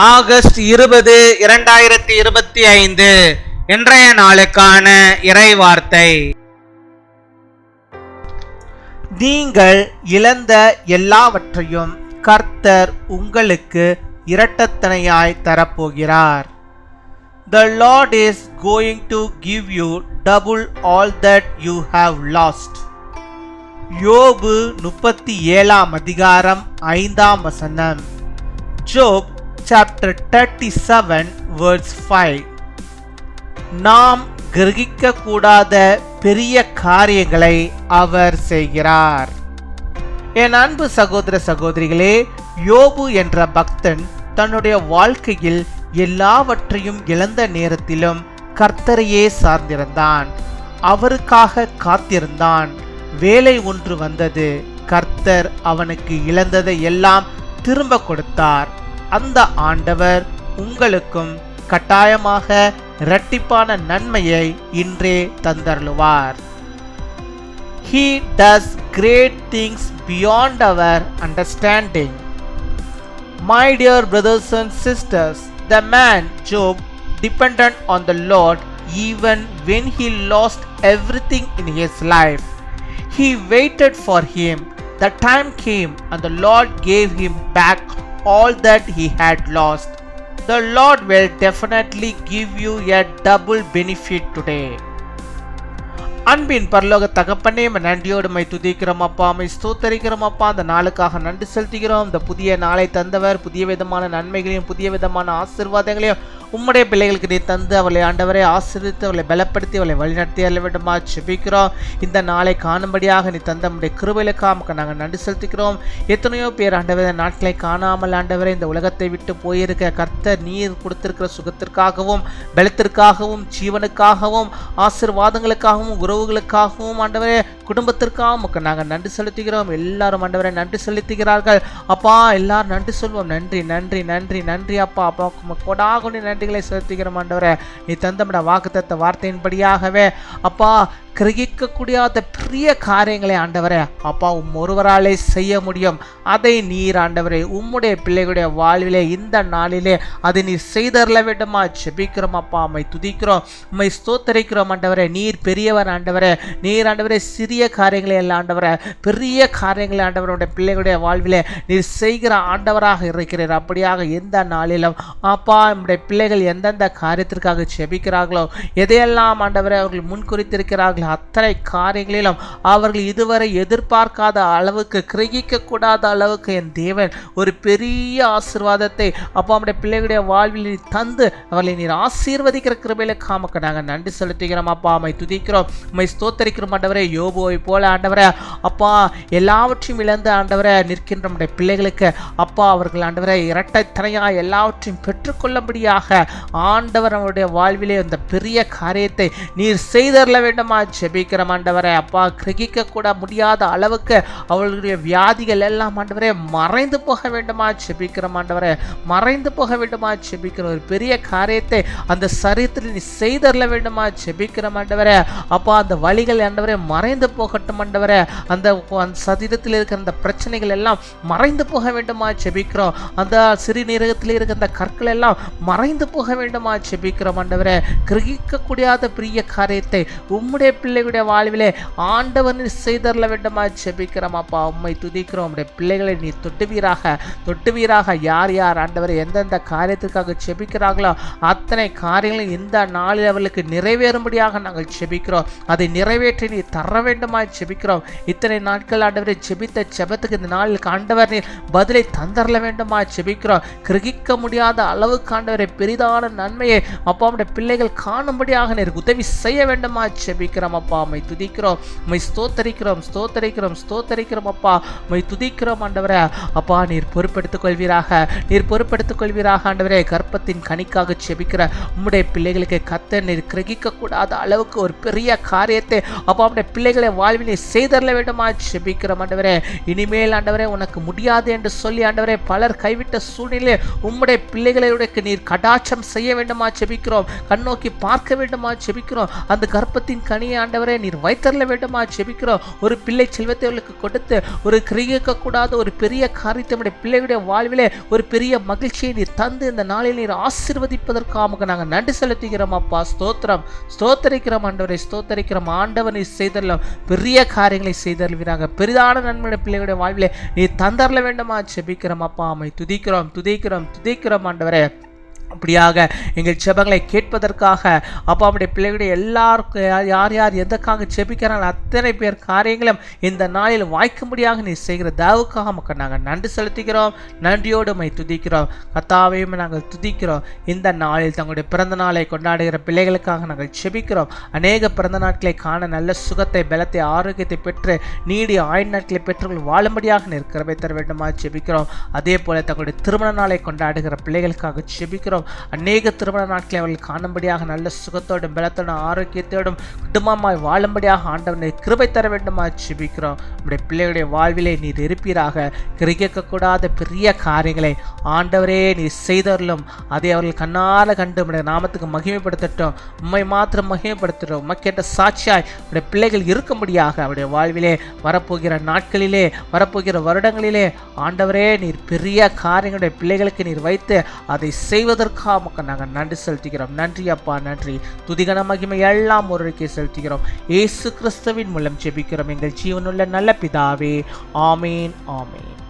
August 20, 2025 இன்றைய நாளுக்கான இறைவார்த்தை. நீங்கள் இழந்த எல்லாவற்றையும் கர்த்தர் உங்களுக்கு இரட்டத்தனையாய் தரப்போகிறார். The Lord is going to give you double all that you have lost. யோபு 37 அதிகாரம் 5ஆம் வசனம். Job chapter 37 verse 5. நாம் கிரகிக்க கூடாத பெரிய காரியங்களை அவர் செய்கிறார். என் அன்பு சகோதர சகோதரிகளே, யோபு என்ற பக்தன் தன்னுடைய வாழ்க்கையில் எல்லாவற்றையும் இழந்த நேரத்திலும் கர்த்தரையே சார்ந்திருந்தான். அவருக்காக காத்திருந்தான். வேலை ஒன்று வந்தது. கர்த்தர் அவனுக்கு இழந்ததை எல்லாம் திரும்ப கொடுத்தார். அந்த ஆண்டவர் உங்களுக்கும் கட்டாயமாக இரட்டிப்பான நன்மையை இன்றே தந்தருளுவார். He does great things beyond our understanding. My dear brothers and sisters, the man Job depended on the Lord even when he lost everything in his life. He waited for him. The time came and the Lord gave him back all that he had lost. The Lord will definitely give you a double benefit today. அன்பின் பரலோக தகப்பனே, நன்றியோடு my துதிக்கிறோம் அப்பா, my ஸ்தோத்தரிக்கிறோம் அப்பா. அந்த நாளுக்காக நன்றி செலுத்துகிறோம். இந்த புதிய நாளை தந்தவர், புதிய விதமான நன்மைகளையும் புதிய விதமான ஆசீர்வாதங்களையும் உம்முடைய பிள்ளைகளுக்கு நீ தந்து அவளை ஆண்டவரை ஆசீர்வதித்து அவளை பலப்படுத்தி அவளை வழிநடத்தி அல்ல வேண்டுமா செபிக்கிறோம். இந்த நாளை காணும்படியாக நீ தந்த நம்முடைய கிருபைகளுக்காக நாங்கள் நன்றி செலுத்துகிறோம். எத்தனையோ பேர் ஆண்டவரை நாட்களை காணாமல் ஆண்டவரை இந்த உலகத்தை விட்டு போயிருக்க கர்த்தர் நீர் கொடுத்திருக்கிற சுகத்திற்காகவும் பலத்திற்காகவும் ஜீவனுக்காகவும் ஆசீர்வாதங்களுக்காகவும் உறவுகளுக்காகவும் ஆண்டவரே குடும்பத்திற்காகவும் நாங்கள் நன்றி செலுத்துகிறோம். எல்லாரும் ஆண்டவரை நன்றி செலுத்துகிறார்கள் அப்பா. எல்லாரும் நன்றி சொல்வோம். நன்றி நன்றி நன்றி நன்றி அப்பா. அப்பா கொடாகுனி நன்றிகளை செலுத்துகிறோம் ஆண்டவரே. நீ தந்தமிட வாக்குத்தத்த வார்த்தையின்படியாகவே அப்பா கிரகிக்க கூடியாத பெரிய காரியங்களை ஆண்டவரே அப்பா ஒருவராலே செய்ய முடியும். அதை நீர் ஆண்டவரே உம்முடைய பிள்ளைகளுடைய வாழ்விலே இந்த நாளிலே அதை நீர் செய்தரல வேண்டுமா செபிக்கிறோம் அப்பா. உம்மை துதிக்கிறோம், உம்மை ஸ்தோத்தரிக்கிறோம் ஆண்டவரே. நீர் பெரியவர் ஆண்டவரே. நீர் ஆண்டவரே சிறிய காரியங்களை எல்லாம் ஆண்டவரே பெரிய காரியங்களை ஆண்டவருடைய பிள்ளைகளுடைய வாழ்விலே நீர் செய்கிற ஆண்டவராக இருக்கிறார். அப்படியாக எந்த நாளிலும் அப்பா நம்முடைய பிள்ளைகள் எந்தெந்த காரியத்திற்காக செபிக்கிறார்களோ எதையெல்லாம் ஆண்டவரே அவர்கள் முன்குறித்திருக்கிறார்கள் அத்தனை காரியங்களிலும் அவர்கள் இதுவரை எதிர்பார்க்காத அளவுக்கு கிரகிக்க கூடாத அளவுக்கு என் தேவன் ஒரு பெரிய ஆசீர்வாதத்தை அப்பா நம்முடைய பிள்ளைகளுடைய வாழ்வில் தந்து அவர்களை நீர் ஆசீர்வதிக்கிற கிருபைகளுக்காக நாங்கள் நன்றி செலுத்துகிறோம் அப்பா. உம்மை துதிக்கிறோம், உம்மை ஸ்தோத்தரிக்கிறோம் ஆண்டவரே. யோபுவை போல ஆண்டவரே அப்பா எல்லாவற்றையும் இழந்து ஆண்டவரே நிற்கின்ற நம்முடைய பிள்ளைகளுக்கு அப்பா அவர்கள் ஆண்டவரை இரட்டைத்தனையா எல்லாவற்றையும் பெற்றுக்கொள்ளும்படியாக ஆண்டவர் அவருடைய வாழ்விலே அந்த பெரிய காரியத்தை நீர் செய்தரல வேண்டுமா செபிக்கிற ஆண்டவரே அப்பா. கிரகிக்க கூட முடியாத அளவுக்கு அவர்களுடைய வியாதிகள் எல்லாம் ஆண்டவரே மறைந்து போக வேண்டுமா செபிக்கிற ஆண்டவரே. மறைந்து போக வேண்டுமா செபிக்கிற ஒரு பெரிய காரியத்தை அந்த சரீரத்தில் நீ செய்தரல வேண்டுமா செபிக்கிற ஆண்டவரே அப்பா. அந்த வலிகள் ஆண்டவரே மறைந்து போகட்டும் ஆண்டவரே. அந்த சரீரத்தில் இருக்கிற அந்த பிரச்சனைகள் எல்லாம் மறைந்து போக வேண்டுமா செபிக்கிறோம். அந்த சிறுநீரகத்தில் இருக்கிற அந்த கற்கள் எல்லாம் மறைந்து போக வேண்டுமா செபிக்கிறோம் ஆண்டவரே. கிரகிக்க கூடியாத பெரிய காரியத்தை உம்முடைய பிள்ளைகளுடைய வாழ்விலே ஆண்டவர் நீர் செய்தரல வேண்டுமா செபிக்கிறோம் அப்பா. உம்மை துதிக்கிறோம். உம்முடைய பிள்ளைகளை நீ தொட்டுவீராக யார் யார் ஆண்டவரை எந்தெந்த காரியத்திற்காக செபிக்கிறார்களோ அத்தனை காரியங்களும் இந்த நாளில் அவர்களுக்கு நிறைவேறும்படியாக நாங்கள் செபிக்கிறோம். அதை நிறைவேற்றி நீ தர வேண்டுமா செபிக்கிறோம். இத்தனை நாட்கள் ஆண்டவரை செபித்த செபத்துக்கு இந்த நாளில் ஆண்டவர் நீர் பதிலை தந்தரல வேண்டுமா செபிக்கிறோம். கிரகிக்க முடியாத அளவுக்கு ஆண்டவரை பெரிதான நன்மையை அப்பா நம்முடைய பிள்ளைகள் காணும்படியாக நீர் உதவி செய்ய வேண்டுமா செபிக்கிறோம் அப்பா. உம்மை துதிக்கிறோம், உம்மை ஸ்தோத்தரிக்கிறோம் அப்பா. உம்மை துதிக்கிறோம் ஆண்டவரே அப்பா. நீர் பொறுப்பெடுத்துக் கொள்வீராக ஆண்டவரே. கர்ப்பத்தின் கனிக்காக செபிக்கிற உம்முடைய பிள்ளைகளுக்கு கர்த்தர் நீர் கிரகிக்க கூடாத அளவுக்கு ஒரு பெரிய காரியத்தை அப்பா நம்முடைய பிள்ளைகளை வாழ்வில் நீர் செய்தரல வேண்டுமா செபிக்கிறோம் ஆண்டவரே. இனிமேல் ஆண்டவரே உனக்கு முடியாது என்று சொல்லி ஆண்டவரே பலர் கைவிட்ட சூழ்நிலை உம்முடைய பிள்ளைகளுடைய நீர் கடாட்சம் செய்ய வேண்டுமா செபிக்கிறோம். கண்ணோக்கி பார்க்க வேண்டுமா செபிக்கிறோம். அந்த கர்ப்பத்தின் கனியை ஆண்டவரே நீர் வைத்தரல வேண்டுமா ஜெபிக்கிறோம். ஒரு பிள்ளை செல்வத்தை அவர்களுக்கு கொடுத்து ஒரு கிரகிக்க கூடாத ஒரு பெரிய காரியத்தை பிள்ளைகளுடைய வாழ்விலே ஒரு பெரிய மகிழ்ச்சியை நீர் தந்து இந்த நாளில் நீர் ஆசீர்வதிப்பதற்காக நாங்கள் நன்றி செலுத்துகிறோம் அப்பா. ஸ்தோத்திரம் ஸ்தோத்தரிக்கிறோம் ஆண்டவரை, ஸ்தோத்தரிக்கிறோம். ஆண்டவர் நீர் செய்தரலாம் பெரிய காரியங்களை செய்தருவீராக. பெரிதான நன்மையுடைய பிள்ளைகளுடைய வாழ்விலே நீர் தந்தரல வேண்டுமா ஜெபிக்கிறோம் அப்பா. அம்மை துதிக்கிறோம் துதிக்கிறோம் துதிக்கிறோம் ஆண்டவரே. அப்படியாக எங்கள் ஜெபங்களை கேட்பதற்காக அப்பா அவருடைய பிள்ளைகளுடைய எல்லாருக்கும் யார் யார் எதற்காக ஜெபிக்கிறாங்க அத்தனை பேர் காரியங்களும் இந்த நாளில் வாய்க்கும்படியாக நீ செய்கிற தயவுக்காக மக்கள் நாங்கள் நன்றி செலுத்துகிறோம். நன்றியோடு மை துதிக்கிறோம். கர்த்தாவையும் நாங்கள் துதிக்கிறோம். இந்த நாளில் தங்களுடைய பிறந்த நாளை கொண்டாடுகிற பிள்ளைகளுக்காக நாங்கள் ஜெபிக்கிறோம். அநேக பிறந்த நாட்களை காண நல்ல சுகத்தை பலத்தை ஆரோக்கியத்தை பெற்று நீடிய ஆயுள் நாட்களை பெற்றுக்கொள் வாழும்படியாக நிற்கிறவை தர வேண்டுமா ஜெபிக்கிறோம். அதே போல தங்களுடைய திருமண நாளை கொண்டாடுகிற பிள்ளைகளுக்காக ஜெபிக்கிறோம். அநேக திருமண நாட்களை அவர்கள் காணும்படியாக நல்ல சுகத்தோடும் பலத்தோடும் ஆரோக்கியத்தோடும் குடும்பமாய் வாழும்படியாக ஆண்டவனை கிருபை தர வேண்டுமா ஜெபிக்கிறோம். நம்முடைய பிள்ளைகளுடைய வாழ்விலே நீர் இருப்பீராக. கிரகிக்கக்கூடாத பெரிய காரியங்களை ஆண்டவரே நீர் செய்தவர்களும் அதை அவர்கள் கண்ணால கண்டு நம்முடைய நாமத்துக்கு மகிமைப்படுத்தட்டும். உம்மை மாத்திரம் மகிமைப்படுத்துகிறோம். உமக்கேற்ற சாட்சியாய் நம்முடைய பிள்ளைகள் இருக்கும்படியாக அவருடைய வாழ்விலே வரப்போகிற நாட்களிலே வரப்போகிற வருடங்களிலே ஆண்டவரே நீர் பெரிய காரியங்களுடைய பிள்ளைகளுக்கு நீர் வைத்து அதை செய்வதற்கு நாங்கள் நன்றி செலுத்துகிறோம். நன்றி அப்பா, நன்றி. துதிகன மகிமை எல்லாம் ஒருவருக்கே செலுத்துகிறோம். இயேசு கிறிஸ்துவின் மூலம் ஜெபிக்கிறோம் எங்கள் ஜீவனுள்ள நல்ல பிதாவே. ஆமேன் ஆமேன்.